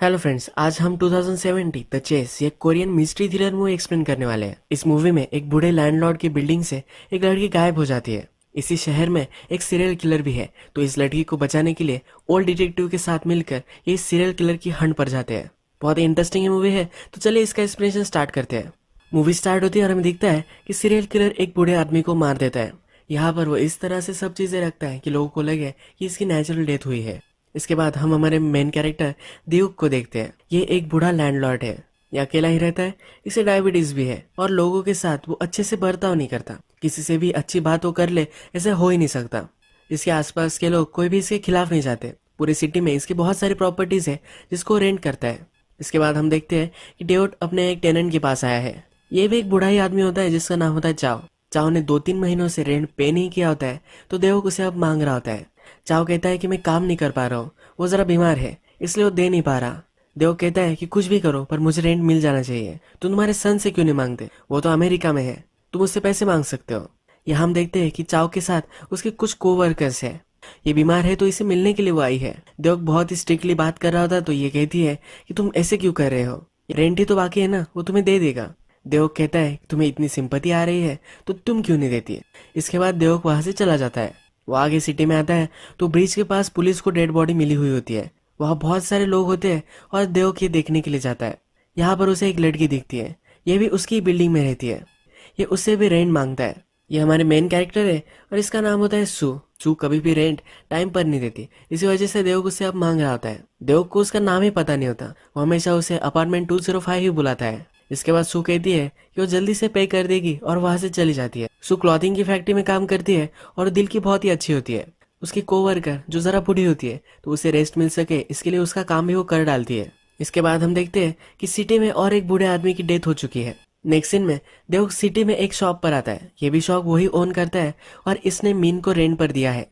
Hello friends, आज हम 2070 the chess ये Korean mystery thriller movie explain करने वाले हैं। इस मूवी में एक बूढ़े लैंडलॉर्ड की बिल्डिंग से एक लड़की गायब हो जाती है। इसी शहर में एक सीरियल किलर भी है, तो इस लड़की को बचाने के लिए ओल्ड डिटेक्टिव के साथ मिलकर ये सीरियल किलर की हंट पर जाते हैं। बहुत ही इंटरेस्टिंग मूवी है, तो चलिए इसका एक्सप्लेनेशन स्टार्ट करते हैं। मूवी स्टार्ट होती है और हमें दिखता है कि सीरियल किलर एक बूढ़े आदमी को मार देता है। यहाँ पर वो इस तरह से सब चीजें रखता है कि लोगों को लगे कि इसकी नेचुरल डेथ हुई है। इसके बाद हम हमारे मेन कैरेक्टर द्यूक को देखते हैं। ये एक बूढ़ा लैंडलॉर्ड है, ये अकेला ही रहता है, इसे डायबिटीज भी है और लोगों के साथ वो अच्छे से बर्ताव नहीं करता। किसी से भी अच्छी बात वो कर ले ऐसे हो ही नहीं सकता। इसके आसपास के लोग कोई भी इसके खिलाफ नहीं जाते। पूरी सिटी में इसकी बहुत सारी प्रॉपर्टीज है जिसको रेंट करता है। इसके बाद हम देखते हैं कि डेविड अपने एक टेनेंट के पास आया है। ये भी एक बूढ़ा ही आदमी होता है जिसका नाम होता है चाओ। चाओ ने 2-3 महीनों से रेंट पे नहीं किया होता है, तो देवक उसे अब मांग रहा होता है। चाओ कहता है कि मैं काम नहीं कर पा रहा हूँ, वो जरा बीमार है इसलिए वो दे नहीं पा रहा। देव कहता है कि कुछ भी करो पर मुझे रेंट मिल जाना चाहिए। तुम तुम्हारे सन से क्यों नहीं मांगते, वो तो अमेरिका में है, तुम उससे पैसे मांग सकते हो। यहाँ हम देखते हैं कि चाओ के साथ उसके कुछ कोवर्कर्स है। ये बीमार है तो इसे मिलने के लिए वो आई है। देव बहुत ही स्ट्रिक्टली बात कर रहा था, तो ये कहती है कि तुम ऐसे क्यों कर रहे हो, रेंट ही तो बाकी है ना, वो तुम्हें दे देगा। देवक कहता है तुम्हें इतनी सिंपैथी आ रही है तो तुम क्यों नहीं देती है। इसके बाद देवक वहां से चला जाता है। वो आगे सिटी में आता है तो ब्रिज के पास पुलिस को डेड बॉडी मिली हुई होती है। वहाँ बहुत सारे लोग होते हैं और देवक ये देखने के लिए जाता है। यहाँ पर उसे एक लड़की दिखती है, ये भी उसकी बिल्डिंग में रहती है। ये उससे भी रेंट मांगता है। ये हमारे मेन कैरेक्टर है और इसका नाम होता है सू। सू कभी भी रेंट टाइम पर नहीं देती, इसी वजह से देवक उससे अब मांग रहा होता है। देवक को उसका नाम ही पता नहीं होता, वो हमेशा उसे अपार्टमेंट 205 ही बुलाता है। इसके बाद सू कहती है कि वो जल्दी से पे कर देगी और वहां से चली जाती है। सू क्लॉथिंग की फैक्ट्री में काम करती है और दिल की बहुत ही अच्छी होती है। उसकी कोवर्कर जो जरा बूढ़ी होती है तो उसे रेस्ट मिल सके इसके लिए उसका काम भी वो कर डालती है। इसके बाद हम देखते हैं कि सिटी में और एक बूढ़े आदमी की डेथ हो चुकी है। नेक्स्ट सीन में देवक सिटी में एक शॉप पर आता है। ये भी शॉप वही ओन करता है और इसने मीन को रेंट पर दिया है।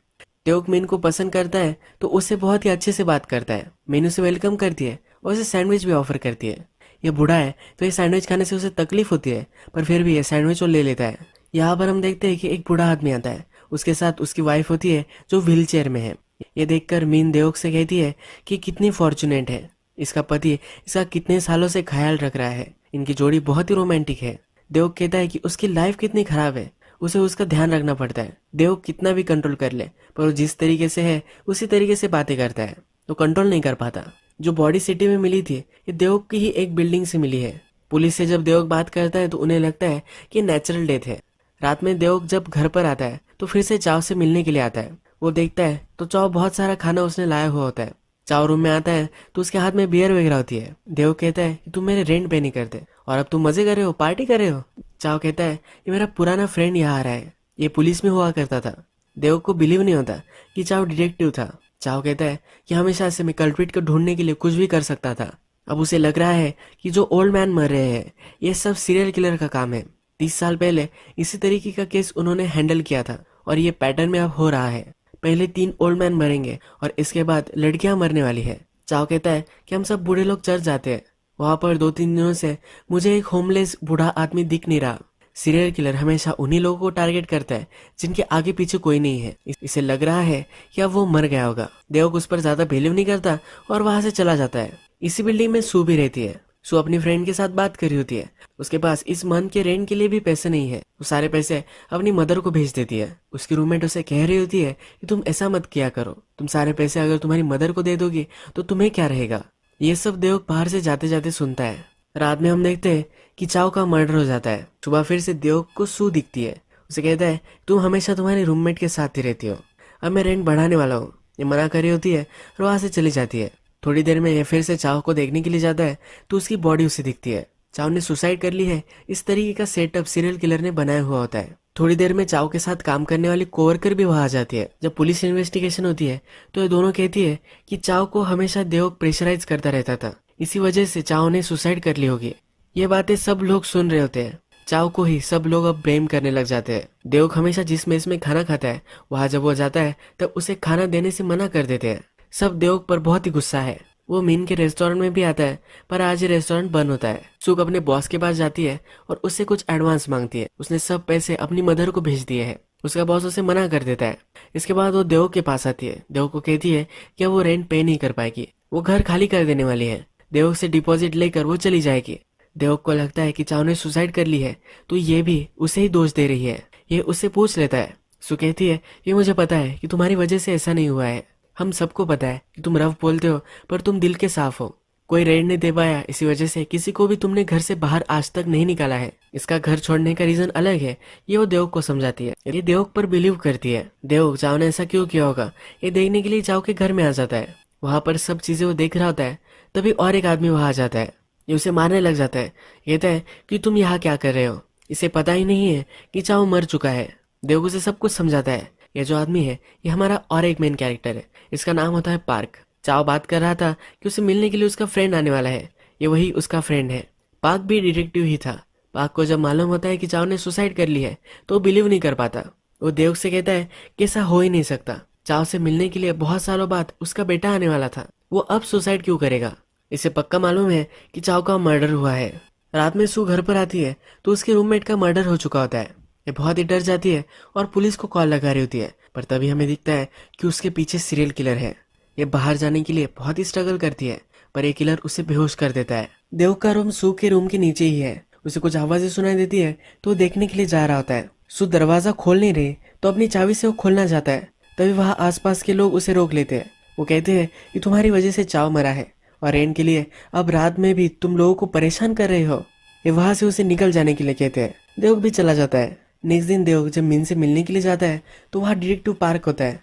देवक मीन को पसंद करता है तो उससे बहुत ही अच्छे से बात करता है। मीन उसे वेलकम करती है और उसे सैंडविच भी ऑफर करती है। ये बूढ़ा है तो ये सैंडविच खाने से उसे तकलीफ होती है, पर फिर भी ये सैंडविच वो ले लेता है। यहाँ पर हम देखते हैं कि एक बूढ़ा आदमी आता है, उसके साथ उसकी वाइफ होती है जो व्हील चेयर में है। ये देखकर मीन देवक से कहती है कि कितनी फॉर्चुनेट है, इसका पति इसका कितने सालों से ख्याल रख रहा है, इनकी जोड़ी बहुत ही रोमांटिक है। देवक कहता है कि उसकी लाइफ कितनी खराब है, उसे उसका ध्यान रखना पड़ता है। देवक कितना भी कंट्रोल कर ले पर वो जिस तरीके से है उसी तरीके से बातें करता है, तो कंट्रोल नहीं कर पाता। जो बॉडी सिटी में मिली थी ये देवक की ही एक बिल्डिंग से मिली है। पुलिस से जब देवक बात करता है तो उन्हें लगता है कि नेचुरल डेथ है। रात में देवक जब घर पर आता है तो फिर से चाव से मिलने के लिए आता है। वो देखता है तो चाव बहुत सारा खाना उसने लाया हुआ होता है। चाव रूम में आता है तो उसके हाथ में बियर वगैरह होती है। देवक कहता है कि तुम मेरे रेंट पे नहीं करते और अब तुम मजे कर रहे हो, पार्टी कर रहे हो। चाव कहता है ये मेरा पुराना फ्रेंड यहाँ आ रहा है, ये पुलिस में हुआ करता था। देवक को बिलीव नहीं होता कि चाव डिटेक्टिव था। चाव कहता है कि हमेशा से मैं कल्प्रिट को ढूंढने के लिए कुछ भी कर सकता था। अब उसे लग रहा है कि जो ओल्ड मैन मर रहे हैं ये सब सीरियल किलर का काम है। 30 साल पहले इसी तरीके का केस उन्होंने हैंडल किया था और ये पैटर्न में अब हो रहा है। पहले 3 ओल्ड मैन मरेंगे और इसके बाद लड़कियां मरने वाली है। चाव कहता है कि हम सब बूढ़े लोग चर्च जाते हैं, वहां पर 2-3 दिनों से मुझे एक होमलेस बूढ़ा आदमी दिख नहीं रहा। सीरियल किलर हमेशा उन्हीं लोगों को टारगेट करता है जिनके आगे पीछे कोई नहीं है। इसे लग रहा है कि अब वो मर गया होगा। देवक उस पर ज्यादा बिलीव नहीं करता और वहां से चला जाता है। इसी बिल्डिंग में सू भी रहती है। सू अपनी फ्रेंड के साथ बात कर रही होती है। उसके पास इस मंथ के रेंट के लिए भी पैसे नहीं है, वो सारे पैसे अपनी मदर को भेज देती है। उसकी रूममेट उसे कह रही होती है कि तुम ऐसा मत किया करो, तुम सारे पैसे अगर तुम्हारी मदर को दे दोगी तो तुम्हें क्या रहेगा। ये सब देवक बाहर से जाते जाते सुनता है। रात में हम देखते हैं कि चाव का मर्डर हो जाता है। सुबह फिर से देवक को सू दिखती है। उसे कहता है तुम हमेशा तुम्हारे रूममेट के साथ ही रहती हो, अब मैं रेंट बढ़ाने वाला हूँ। ये मना कर रही होती है और वहां से चली जाती है। थोड़ी देर में ये फिर से चाव को देखने के लिए जाता है तो उसकी बॉडी उसे दिखती है। चाव ने सुसाइड कर ली है, इस तरीके का सेटअप सीरियल किलर ने बनाया हुआ होता है। थोड़ी देर में चाव के साथ काम करने वाली कोवर्कर भी वहां आ जाती है। जब पुलिस इन्वेस्टिगेशन होती है तो ये दोनों कहती है कि चाव को हमेशा देवक प्रेशराइज करता रहता था, इसी वजह से चाव ने सुसाइड कर ली होगी। ये बातें सब लोग सुन रहे होते हैं। चाव को ही सब लोग अब ब्लेम करने लग जाते हैं। देवक हमेशा जिस मेस में खाना खाता है वहां जब वो जाता है तब उसे खाना देने से मना कर देते हैं। सब देवक पर बहुत ही गुस्सा है। वो मीन के रेस्टोरेंट में भी आता है पर आज ये रेस्टोरेंट बंद होता है। सुक अपने बॉस के पास जाती है और उससे कुछ एडवांस मांगती है। उसने सब पैसे अपनी मदर को भेज दिए हैं। उसका बॉस उसे मना कर देता है। इसके बाद वो देवक के पास आती है। देवक को कहती है कि वो रेंट पे नहीं कर पाएगी, वो घर खाली कर देने वाली है। देवक से डिपॉजिट लेकर वो चली जाएगी। देवक को लगता है कि चाव ने सुसाइड कर ली है तो ये भी उसे ही दोष दे रही है। ये उससे पूछ लेता है। सु कहती है, ये मुझे पता है कि तुम्हारी वजह से ऐसा नहीं हुआ है। हम सबको पता है कि तुम रफ बोलते हो पर तुम दिल के साफ हो। कोई रेड नहीं दे पाया, इसी वजह से किसी को भी तुमने घर से बाहर आज तक नहीं निकाला है। इसका घर छोड़ने का रीजन अलग है, ये वो देवक को समझाती है। ये देवक पर बिलीव करती है। देवक चाव ने ऐसा क्यों किया होगा ये देखने के लिए चाव के घर में आ जाता है। वहां पर सब चीजें वो देख रहा होता है, तभी और एक आदमी वहां आ जाता है। ये उसे मारने लग जाता है। कहता है कि तुम यहाँ क्या कर रहे हो। इसे पता ही नहीं है कि चाव मर चुका है। देवक उसे सब कुछ समझाता है। ये जो आदमी है ये हमारा और एक मेन कैरेक्टर है, इसका नाम होता है पार्क। चाव बात कर रहा था कि उसे मिलने के लिए उसका फ्रेंड आने वाला है। ये वही उसका फ्रेंड है। पार्क भी डिटेक्टिव ही था। पार्क को जब मालूम होता है कि चाव ने सुसाइड कर ली है तो वो बिलीव नहीं कर पाता। वो देवक से कहता है कि ऐसा हो ही नहीं सकता। चाव से मिलने के लिए बहुत सालों बाद उसका बेटा आने वाला था, वो अब सुसाइड क्यों करेगा। इसे पक्का मालूम है कि चाव का मर्डर हुआ है। रात में सू घर पर आती है तो उसके रूममेट का मर्डर हो चुका होता है। ये बहुत ही डर जाती है और पुलिस को कॉल लगा रही होती है, पर तभी हमें दिखता है कि उसके पीछे सीरियल किलर है। ये बाहर जाने के लिए बहुत ही स्ट्रगल करती है, पर ये किलर उसे बेहोश कर देता है। देव का रूम सू के रूम के नीचे ही है। उसे कुछ आवाजें सुनाई देती है तो वो देखने के लिए जा रहा होता है। सू दरवाजा खोल नहीं रही तो अपनी चाबी से वो खोलना चाहता है, तभी वहां आसपास के लोग उसे रोक लेते हैं। वो कहते हैं कि तुम्हारी वजह से चाव मरा है और रेन के लिए अब रात में भी तुम लोगों को परेशान कर रहे हो। ये वहां से उसे निकल जाने के लिए कहते हैं। देवक भी चला जाता है। नेक्स्ट दिन देवक जब मिन से मिलने के लिए जाता है तो वहाँ डिटेक्टिव पार्क होता है।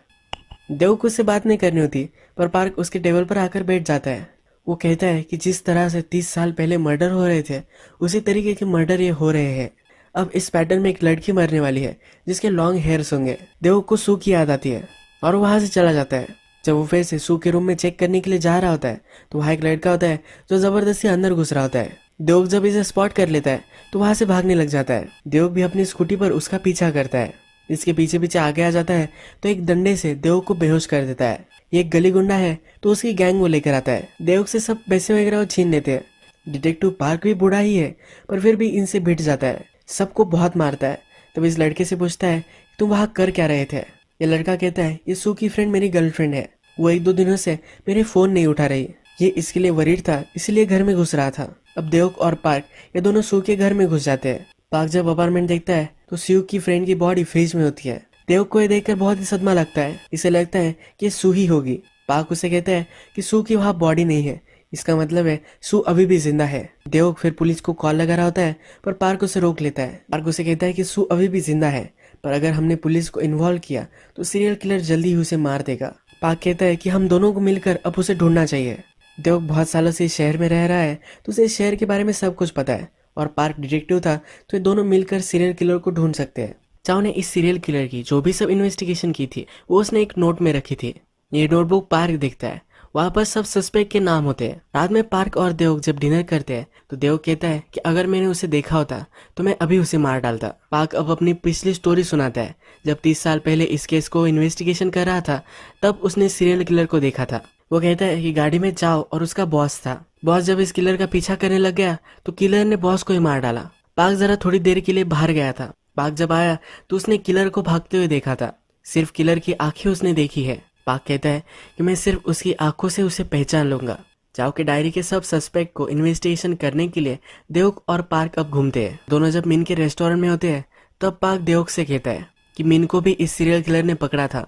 देवक उससे बात नहीं करनी होती, पर पार्क उसके टेबल पर आकर बैठ जाता है। वो कहता है कि जिस तरह से 30 साल पहले मर्डर हो रहे थे उसी तरीके के मर्डर ये हो रहे हैं। अब इस पैटर्न में एक लड़की मरने वाली है जिसके लॉन्ग हेयर्स होंगे। देवक को सू की याद आती है और वो वहां से चला जाता है। जब वो फिर से सू के रूम में चेक करने के लिए जा रहा होता है तो वहाँ एक लड़का होता है जो जबरदस्ती अंदर घुस रहा होता है। देवक जब इसे स्पॉट कर लेता है तो वहां से भागने लग जाता है। देवक भी अपनी स्कूटी पर उसका पीछा करता है। इसके पीछे पीछे आगे आ जाता है तो एक डंडे से देवक को बेहोश कर देता है। ये एक गली गुंडा है तो उसकी गैंग वो लेकर आता है। देवक से सब पैसे वगैरह वो छीन लेते हैं। डिटेक्टिव पार्क भी बूढ़ा ही है पर फिर भी इनसे भिड़ जाता है, सबको बहुत मारता है। तब इस लड़के से पूछता है तुम वहां कर क्या रहे थे। ये लड़का कहता है ये सू की फ्रेंड मेरी गर्लफ्रेंड है, वो 1-2 दिनों से मेरे फोन नहीं उठा रही। ये इसके लिए वरीड था इसलिए घर में घुस रहा था। अब देवक और पार्क ये दोनों सू के घर में घुस जाते हैं। पार्क जब अपार्टमेंट देखता है तो सू की फ्रेंड की बॉडी फ्रिज में होती है। देवक को ये देखकर बहुत ही सदमा लगता है। इसे लगता है कि ये सू ही होगी। पार्क उसे कहता है कि सू की वहाँ बॉडी नहीं है, इसका मतलब है सू अभी भी जिंदा है। देवक फिर पुलिस को कॉल लगा रहा होता है पर पार्क उसे रोक लेता है। पार्क उसे कहता है कि सू अभी भी जिंदा है, पर अगर हमने पुलिस को इन्वॉल्व किया तो सीरियल किलर जल्दी ही उसे मार देगा। पार्क कहता है कि हम दोनों को मिलकर अब उसे ढूंढना चाहिए। देवक बहुत सालों से इस शहर में रह रहा है तो उसे इस शहर के बारे में सब कुछ पता है और पार्क डिटेक्टिव था तो ये दोनों मिलकर सीरियल किलर को ढूंढ सकते हैं। चाव ने इस सीरियल किलर की जो भी सब इन्वेस्टिगेशन की थी वो उसने एक नोट में रखी थी। ये नोटबुक पार्क देखता है, वहां पर सब सस्पेक्ट के नाम होते हैं। रात में पार्क और देवक जब डिनर करते हैं तो देवक कहता है कि अगर मैंने उसे देखा होता तो मैं अभी उसे मार डालता। पार्क अब अपनी पिछली स्टोरी सुनाता है। जब 30 साल पहले इस केस को इन्वेस्टिगेशन कर रहा था तब उसने सीरियल किलर को देखा था। वो कहता है कि गाड़ी में चाव और उसका बॉस था। बॉस जब इस किलर का पीछा करने लग गया तो किलर ने बॉस को ही मार डाला। पार्क जरा थोड़ी देर के लिए बाहर गया था। पार्क जब आया तो उसने किलर को भागते हुए देखा था। सिर्फ किलर की आंखें उसने देखी है। पार्क कहता है कि मैं सिर्फ उसकी आंखों से उसे पहचान लूंगा। चाव के डायरी के सब सस्पेक्ट को इन्वेस्टिगेशन करने के लिए देवक और पार्क अब घूमते हैं। दोनों जब मिन के रेस्टोरेंट में होते हैं तब पार्क देवक से कहता है कि मिन को भी इस सीरियल किलर ने पकड़ा था।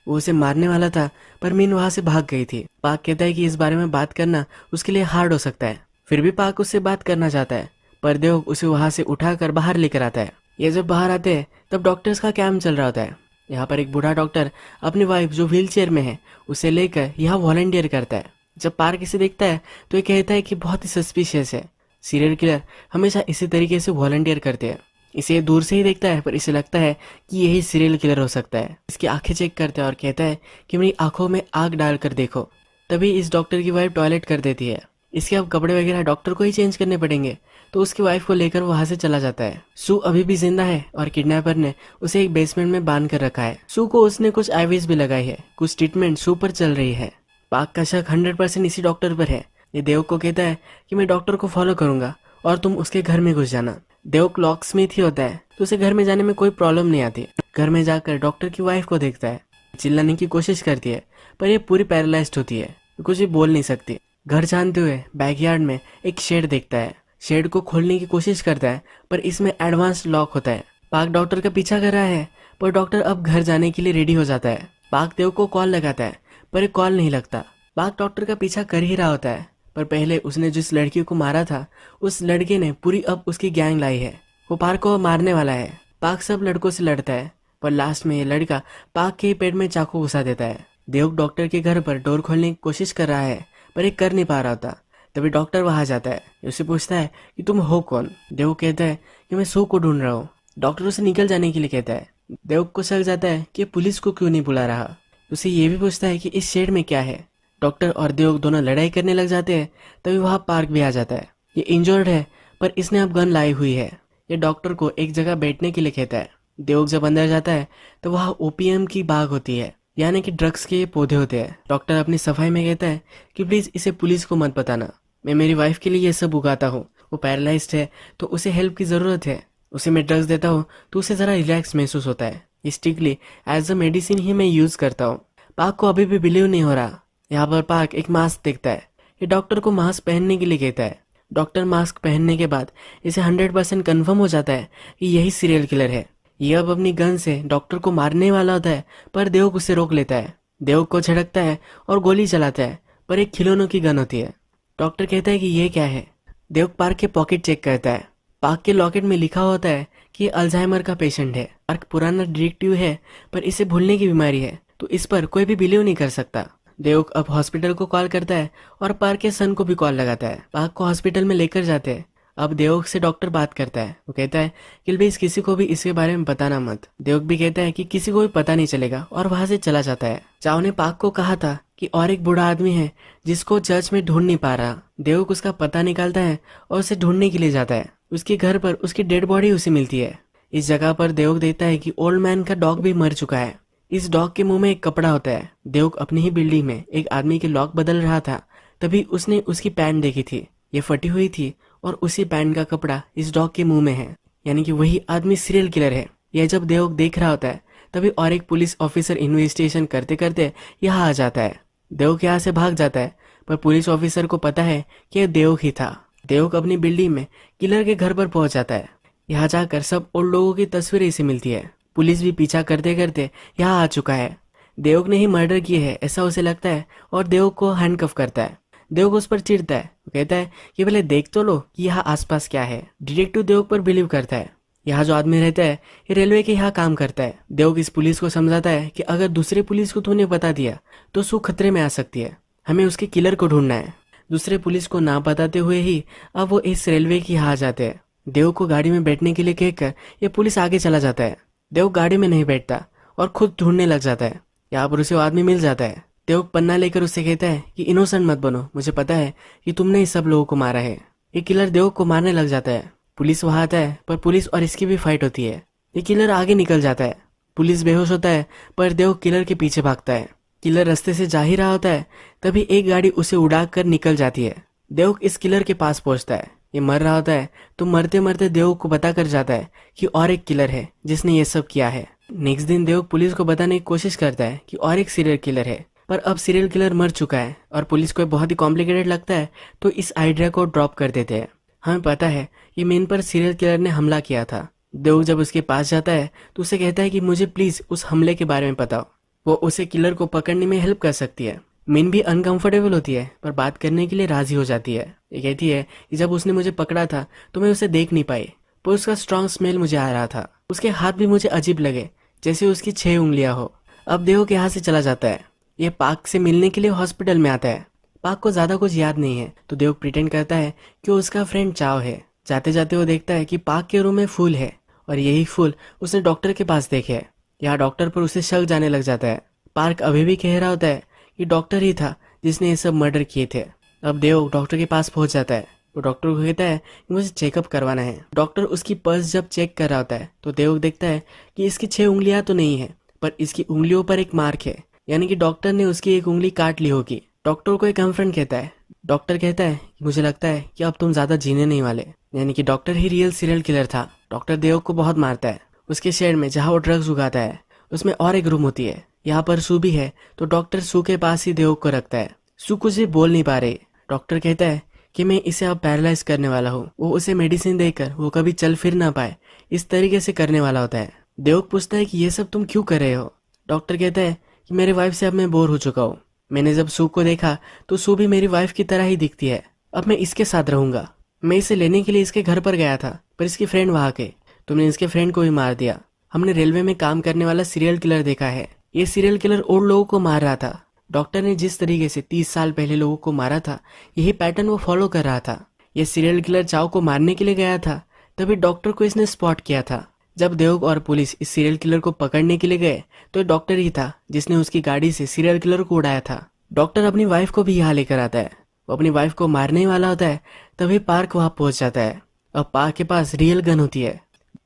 वो उसे मारने वाला था पर मिन वहां से भाग गई थी। पार्क कहता है कि इस बारे में बात करना उसके लिए हार्ड हो सकता है। फिर भी पार्क उससे बात करना चाहता है पर देवक उसे वहां से उठाकर बाहर लेकर आता है। ये जब बाहर आते हैं तब डॉक्टर्स का कैंप चल रहा होता है। यहाँ पर एक बूढ़ा डॉक्टर अपनी वाइफ जो व्हील चेयर में है उसे लेकर यहाँ वॉलंटियर करता है। जब पार्क इसे देखता है तो ये कहता है कि बहुत ही सस्पिशियस है। सीरियल किलर हमेशा इसी तरीके से वॉलंटियर करते हैं। इसे दूर से ही देखता है पर इसे लगता है कि यही सीरियल किलर हो सकता है। इसकी आंखें चेक करता है और कहता है कि मेरी आंखों में आग डालकर देखो। तभी इस डॉक्टर की वाइफ टॉयलेट कर देती है। इसके अब कपड़े वगैरह डॉक्टर को ही चेंज करने पड़ेंगे तो उसकी वाइफ को लेकर वहां से चला जाता है। सू अभी भी जिंदा है और किडनैपर ने उसे एक बेसमेंट में बांध कर रखा है। सू को उसने कुछ आईवीज भी लगाई है। कुछ ट्रीटमेंट सू पर चल रही है। पार्क का शक 100% इसी डॉक्टर पर है। ये देवक को कहता है कि मैं डॉक्टर को फॉलो करूंगा और तुम उसके घर में घुस जाना। देवक लॉक स्मिथ ही होता है तो उसे घर में जाने में कोई प्रॉब्लम नहीं आती। घर में जाकर डॉक्टर की वाइफ को देखता है। चिल्लाने की कोशिश करती है पर यह पूरी पैरालाइज्ड होती है, कुछ भी बोल नहीं सकती। घर जानते हुए बैकयार्ड में एक शेड देखता है। शेड को खोलने की कोशिश करता है पर इसमें एडवांस लॉक होता है। पार्क डॉक्टर का पीछा कर रहा है पर डॉक्टर अब घर जाने के लिए रेडी हो जाता है। पार्क देव को कॉल लगाता है पर एक कॉल नहीं लगता। पार्क डॉक्टर का पीछा कर ही रहा होता है पर पहले उसने जिस लड़की को मारा था उस लड़के ने पूरी अब उसकी गैंग लाई है। वो पार्क को मारने वाला है। पार्क सब लड़कों से लड़ता है पर लास्ट में ये लड़का पार्क के पेट में चाकू घुसा देता है। देव डॉक्टर के घर पर डोर खोलने की कोशिश कर रहा है पर ये कर नहीं पा रहा होता। तभी डॉक्टर वहां जाता है। उससे पूछता है कि तुम हो कौन। देव कहता है कि मैं सू को ढूंढ रहा हूँ। डॉक्टर उसे निकल जाने के लिए कहता है। देव को शक जाता है कि पुलिस को क्यों नहीं बुला रहा। उसे ये भी पूछता है कि इस शेड में क्या है। डॉक्टर और देव दोनों लड़ाई करने लग जाते हैं। तभी वहां पार्क भी आ जाता है। ये इंजर्ड है पर इसने अब गन लाई हुई है। ये डॉक्टर को एक जगह बैठने के लिए कहता है। देव जब अंदर जाता है तो वहां ओपीएम की बाग होती है, यानी कि ड्रग्स के ये पौधे होते हैं। डॉक्टर अपनी सफाई में कहता है कि प्लीज इसे पुलिस को मत बताना, मैं मेरी वाइफ के लिए ये सब उगाता हूँ। वो पैरालाइज्ड है तो उसे हेल्प की जरूरत है। उसे मैं ड्रग्स देता हूँ तो उसे जरा रिलैक्स महसूस होता है। स्ट्रिक्टली एज अ मेडिसिन ही मैं यूज करता हूँ। पार्क को अभी भी बिलीव नहीं हो रहा। यहाँ पर पार्क एक मास्क देखता है। ये डॉक्टर को मास्क पहनने के लिए कहता है। डॉक्टर मास्क पहनने के बाद इसे 100% कन्फर्म हो जाता है कि यही सीरियल किलर है। ये अब अपनी गन से डॉक्टर को मारने वाला होता है पर देव उसे रोक लेता है। देव को झड़कता है और गोली चलाता है पर एक खिलौनों की गन होती है। डॉक्टर कहता है कि ये क्या है। देव पार्क के पॉकेट चेक करता है। पार्क के लॉकेट में लिखा होता है कि ये अल्जाइमर का पेशेंट है। पार्क पुराना डिटेक्टिव है पर इसे भूलने की बीमारी है तो इस पर कोई भी बिलीव नहीं कर सकता। देव अब हॉस्पिटल को कॉल करता है और पार्क के सन को भी कॉल लगाता है। पार्क को हॉस्पिटल में लेकर जाते हैं। अब देव से डॉक्टर बात करता है। वो कहता है कि प्लीज किसी को भी इसके बारे में बताना मत। देव भी कहता है कि किसी को भी पता नहीं चलेगा और वहां से चला जाता है। चाव ने पार्क को कहा था कि और एक बूढ़ा आदमी है जिसको चर्च में ढूंढ नहीं पा रहा। देव उसका पता निकालता है और उसे ढूंढने के लिए जाता है। उसके घर पर उसकी डेड बॉडी उसे मिलती है। इस जगह पर देव देखता है कि ओल्ड मैन का डॉग भी मर चुका है। इस डॉग के मुंह में एक कपड़ा होता है। देव अपनी ही बिल्डिंग में एक आदमी के लॉक बदल रहा था तभी उसने उसकी पैंट देखी थी। ये फटी हुई थी और उसी पैंट का कपड़ा इस डॉग के मुंह में है, यानी कि वही आदमी सीरियल किलर है। यह जब देव देख रहा होता है तभी और एक पुलिस ऑफिसर इन्वेस्टिगेशन करते करते यहाँ आ जाता है। देव यहाँ से भाग जाता है पर पुलिस ऑफिसर को पता है कि यह देव ही था। देव अपनी बिल्डिंग में किलर के घर पर पहुंच जाता है। यहाँ जाकर सब उन लोगों की तस्वीरें इसे मिलती है। पुलिस भी पीछा करते करते यहाँ आ चुका है। देव ने ही मर्डर किए है ऐसा उसे लगता है और देव को हैंडकफ करता है। देव को उस पर चिढ़ता है। वो कहता है कि पहले देख तो लो कि यहाँ आसपास क्या है। डिटेक्टिव देव पर बिलीव करता है। यहाँ जो आदमी रहता है ये रेलवे के यहाँ काम करता है। देव इस पुलिस को समझाता है कि अगर दूसरे पुलिस को तूने बता दिया तो सू खतरे में आ सकती है। हमें उसके किलर को ढूंढना है। दूसरे पुलिस को ना बताते हुए ही अब वो इस रेलवे के यहाँ आ जाते हैं। देव को गाड़ी में बैठने के लिए कहकर ये पुलिस आगे चला जाता है। देव गाड़ी में नहीं बैठता और खुद ढूंढने लग जाता है। यहाँ पर उसे वो आदमी मिल जाता है। देव पन्ना लेकर उससे कहता है कि इनोसेंट मत बनो, मुझे पता है कि तुमने इस सब लोगों को मारा है। ये किलर देव को मारने लग जाता है। पुलिस वहां आता है पर पुलिस और इसकी भी फाइट होती है। ये किलर आगे निकल जाता है। पुलिस बेहोश होता है पर देव किलर के पीछे भागता है। किलर रास्ते से जा ही रहा होता है तभी एक गाड़ी उसे उड़ा कर निकल जाती है। देव इस किलर के पास पहुंचता है। ये मर रहा होता है तो मरते मरते देव को बता कर जाता है कि और एक किलर है जिसने ये सब किया है। नेक्स्ट दिन देव पुलिस को बताने की कोशिश करता है कि और एक सीरियल किलर है पर अब सीरियल किलर मर चुका है और पुलिस को बहुत ही कॉम्प्लिकेटेड लगता है तो इस आइडिया को ड्रॉप कर देते हैं। हमें पता है कि मेन पर सीरियल किलर ने हमला किया था। देव जब उसके पास जाता है तो उसे कहता है कि मुझे प्लीज उस हमले के बारे में बताओ। वो उसे किलर को पकड़ने में हेल्प कर सकती है। मीन भी अनकंफर्टेबल होती है पर बात करने के लिए राजी हो जाती है। ये कहती है कि जब उसने मुझे पकड़ा था तो मैं उसे देख नहीं पाई पर उसका स्ट्रॉन्ग स्मेल मुझे आ रहा था। उसके हाथ भी मुझे अजीब लगे जैसे उसकी 6 उंगलियां हो। अब देव के यहाँ से चला जाता है। ये पार्क से मिलने के लिए हॉस्पिटल में आता है। पार्क को ज्यादा कुछ याद नहीं है तो देव प्रिटेंड करता है कि उसका फ्रेंड चाव है। जाते जाते वो देखता है कि पार्क के रूम में फूल है और यही फूल उसने डॉक्टर के पास देखे है। यहाँ डॉक्टर पर उसे शक जाने लग जाता है। पार्क अभी भी कह रहा होता है कि डॉक्टर ही था जिसने ये सब मर्डर किए थे। अब देव डॉक्टर के पास पहुंच जाता है। वो डॉक्टर को कहता है कि मुझे चेकअप करवाना है। डॉक्टर उसकी पल्स जब चेक कर रहा होता है तो देव देखता है कि इसकी 6 उंगलियां तो नहीं है पर इसकी उंगलियों पर एक मार्क है, यानी कि डॉक्टर ने उसकी एक उंगली काट ली होगी। डॉक्टर को एक गर्लफ्रेंड कहता है। डॉक्टर कहता है कि मुझे लगता है कि अब तुम ज्यादा जीने नहीं वाले, यानी कि डॉक्टर ही रियल सीरियल किलर था। डॉक्टर देव को बहुत मारता है। उसके शेड में जहाँ वो ड्रग्स उगाता है उसमें और एक रूम होती है। यहाँ पर सू भी है तो डॉक्टर सू के पास ही देव को रखता है। सू कुछ भी बोल नहीं पा रही। डॉक्टर कहता है कि मैं इसे अब पैरालाइज करने वाला हूँ। वो उसे मेडिसिन देकर वो कभी चल फिर ना पाए इस तरीके से करने वाला होता है। देवक पूछता है कि ये सब तुम क्यों कर रहे हो। डॉक्टर कहता है कि मेरे वाइफ से अब मैं बोर हो चुका हूँ। मैंने जब सू को देखा तो सू भी मेरी वाइफ की तरह ही दिखती है। अब मैं इसके साथ रहूंगा। मैं इसे लेने के लिए इसके घर पर गया था, पर इसकी फ्रेंड वहां के। तुमने इसके फ्रेंड को भी मार दिया। हमने रेलवे में काम करने वाला सीरियल किलर देखा है। ये सीरियल किलर और लोगों को मार रहा था। डॉक्टर ने जिस तरीके से 30 साल पहले लोगों को मारा था, यही पैटर्न वो फॉलो कर रहा था। ये सीरियल किलर चाओ को मारने के लिए गया था, तभी डॉक्टर को इसने स्पॉट किया था। जब देवक और पुलिस इस सीरियल किलर को पकड़ने के लिए गए तो ये डॉक्टर ही था जिसने उसकी गाड़ी से सीरियल किलर को उड़ाया था। डॉक्टर अपनी वाइफ को भी यहाँ लेकर आता है। वो अपनी वाइफ को मारने ही वाला होता है, तभी पार्क वहां पहुंच जाता है। अब पार्क के पास रियल गन होती है।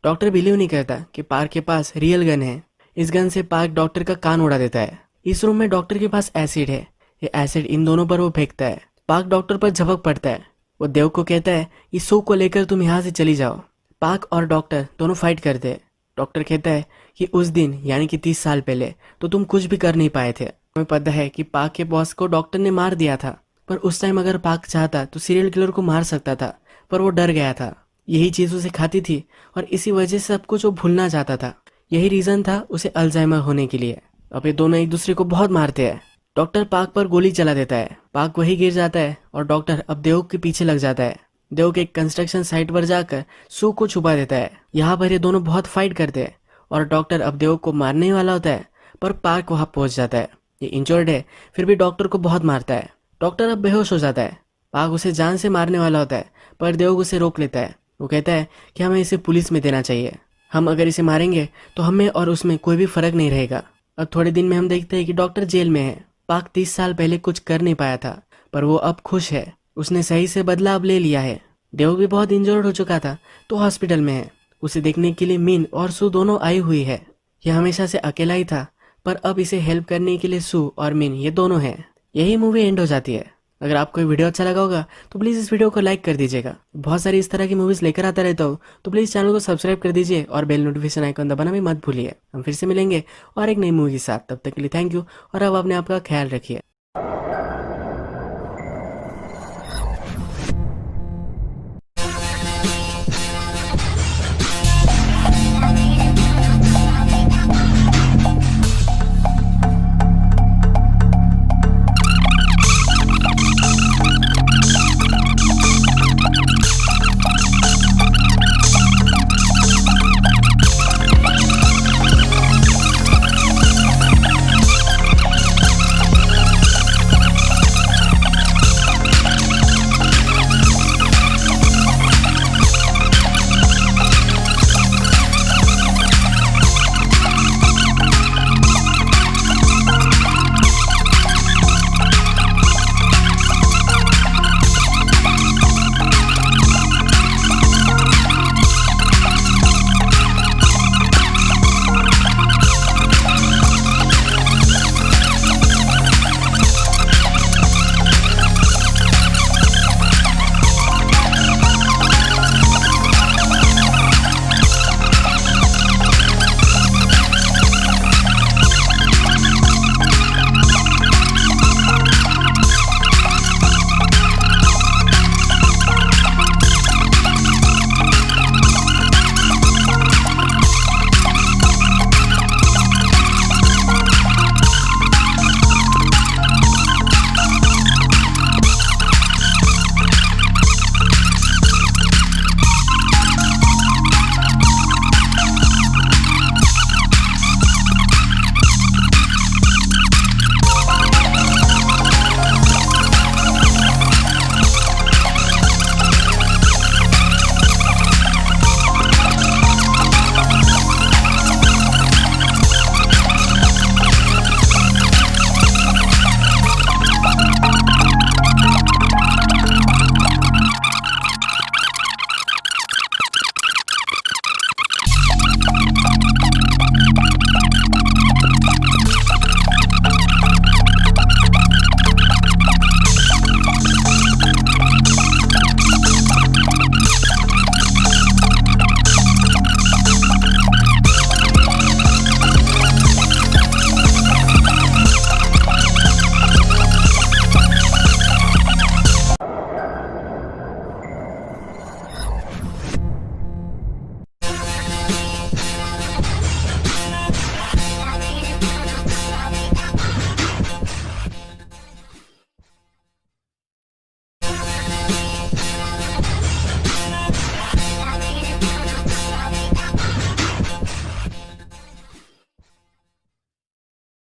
डॉक्टर बिलीव नहीं करता कि पार्क के पास रियल गन है। इस गन से पार्क डॉक्टर का कान उड़ा देता है। इस रूम में डॉक्टर के पास एसिड है। ये एसिड इन दोनों पर वो फेंकता है। पार्क डॉक्टर पर झपक पड़ता है। वो देव को कहता है इस सू को लेकर तुम यहाँ से चली जाओ। पार्क और डॉक्टर दोनों फाइट करते हैं। डॉक्टर कहता है कि उस दिन यानी कि 30 साल पहले तो तुम कुछ भी कर नहीं पाए थे। हमें पता है कि पार्क के बॉस को डॉक्टर ने मार दिया था, पर उस टाइम अगर पार्क चाहता तो सीरियल किलर को मार सकता था, पर वो डर गया था। यही चीज उसे खाती थी और इसी वजह से सब कुछ वो भूलना चाहता था। यही रीजन था उसे अल्जाइमर होने के लिए। अब ये दोनों एक दूसरे को बहुत मारते हैं। डॉक्टर पार्क पर गोली चला देता है। पार्क वही गिर जाता है और डॉक्टर अब देवक के पीछे लग जाता है। देवक एक कंस्ट्रक्शन साइट पर जाकर सू को छुपा देता है। यहाँ पर ये दोनों बहुत फाइट करते हैं और डॉक्टर अब देवक को मारने वाला होता है, पर पार्क वहां पहुंच जाता है। ये इंजर्ड है, फिर भी डॉक्टर को बहुत मारता है। डॉक्टर अब बेहोश हो जाता है। पार्क उसे जान से मारने वाला होता है, पर देवक उसे रोक लेता है। वो कहता है कि हमें इसे पुलिस में देना चाहिए। हम अगर इसे मारेंगे तो हमें और उसमें कोई भी फर्क नहीं रहेगा। अब थोड़े दिन में हम देखते हैं कि डॉक्टर जेल में है। पार्क 30 साल पहले कुछ कर नहीं पाया था, पर वो अब खुश है। उसने सही से बदला अब ले लिया है। देवक भी बहुत इंजर्ड हो चुका था तो हॉस्पिटल में है। उसे देखने के लिए मीन और सू दोनों आई हुई है। यह हमेशा से अकेला ही था, पर अब इसे हेल्प करने के लिए सू और मीन ये दोनों हैं। यही मूवी एंड हो जाती है। अगर आपको ये वीडियो अच्छा लगा होगा तो प्लीज़ इस वीडियो को लाइक कर दीजिएगा। बहुत सारी इस तरह की मूवीज़ लेकर आता रहता हूँ, तो प्लीज़ चैनल को सब्सक्राइब कर दीजिए और बेल नोटिफिकेशन आइकन दबाना भी मत भूलिए। हम फिर से मिलेंगे और एक नई मूवी के साथ। तब तक के लिए थैंक यू और अब अपने आप का ख्याल रखिए।